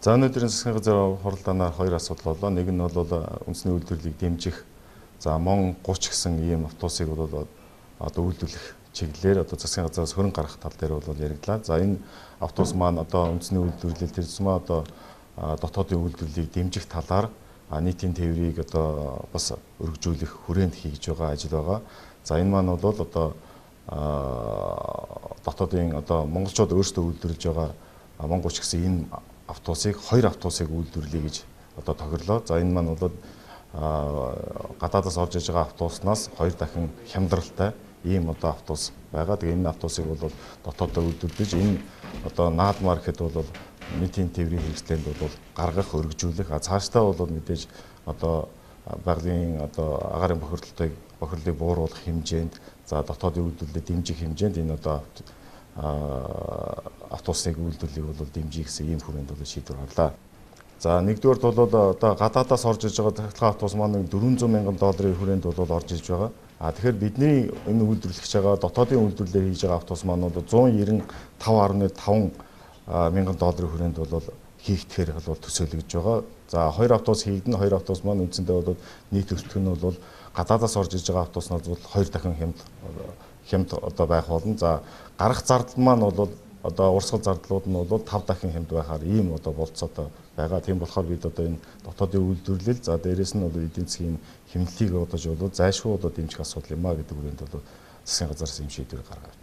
За өнөөдрийн засгийн газрын хуралдаанаар хоёр асуудал боллоо. Нэг нь бол үндэсний үйлдвэрлэлийг дэмжих МОН 30 гэсэн ийм автобусыг бол одоо үйлдвэрлэх чиглэлээр одоо засгийн газраас хөрөнгө гаргах тал дээр бол яригдлаа. За энэ автобус маань одоо үндэсний үйлдвэрлэл тэр тусмаа одоо дотоодын үйлдвэрлэлийг дэмжих талаар нийтийн тээврийг одоо бас өргөжүүлэх хүрээнд хийж байгаа ажил байгаа. За энэ маань бол одоо дотоодын одоо монголчууд өөрсдөө үйлдвэрлэж байгаа МОН 30 гэсэн энэ автобусыг хоёр автобусыг үйлдвэрлэе гэж одоо тохирлоо. За энэ маань бол гадаадаас орж иж байгаа автобуснаас хоёр дахин хямдралтай ийм одоо автобус байгаа. Тэгээ энэ автобусыг бол дотооддоо үйлдвэрлэж энэ одоо наадмаар гэхэд бол нийтийн тээврийн хэрэгслээнд бол гаргах, өргөжүүлэх. Цаашдаа бол мэдээж одоо байгалийн одоо агаарын бохирлыг бууруулах хэмжээнд за дотоодын үйлдвэрлэлийг дэмжих хэмжээнд энэ одоо автобусыг үйлдвэрлэлийг бол дэмжих гэсэн ийм хүрээнд бол шийдвэр гарлаа. За нэгдүгээр бол одоо гадаадаас орж иж байгаа тахилгаан автобус маань $400 мянган хүрээнд бол орж иж байгаа. Тэгэхээр бидний энэ үйлдвэрлэж байгаа дотоодын үйлдвэрлэлээр хийж байгаа автобус маань бол $195.5 мянган хүрээнд бол хийгдэхээр бол төсөөлөгдөж байгаа. За хоёр автобус хийгдэн, хоёр автобус маань үндсэндээ бол нийт өртөг нь бол гадаадаас орж иж байгаа автобуснаас бол хоёр дахин хямд одоо байх болно. За гарах зардал маань бол одоо урсгал зардлууд нь бол 5 дахин хямд байхаар ийм одоо болцоотой байгаа. Тийм болохоор бид одоо энэ дотоодын үйлдвэрлэл за дээрэс нь бол эдийн засгийн хэмнэлтийг бодож бол зайлшгүй одоо дэмжих асуудал юм а гэдэг хүрээнд бол засгийн газраас ийм шийдвэр гаргав.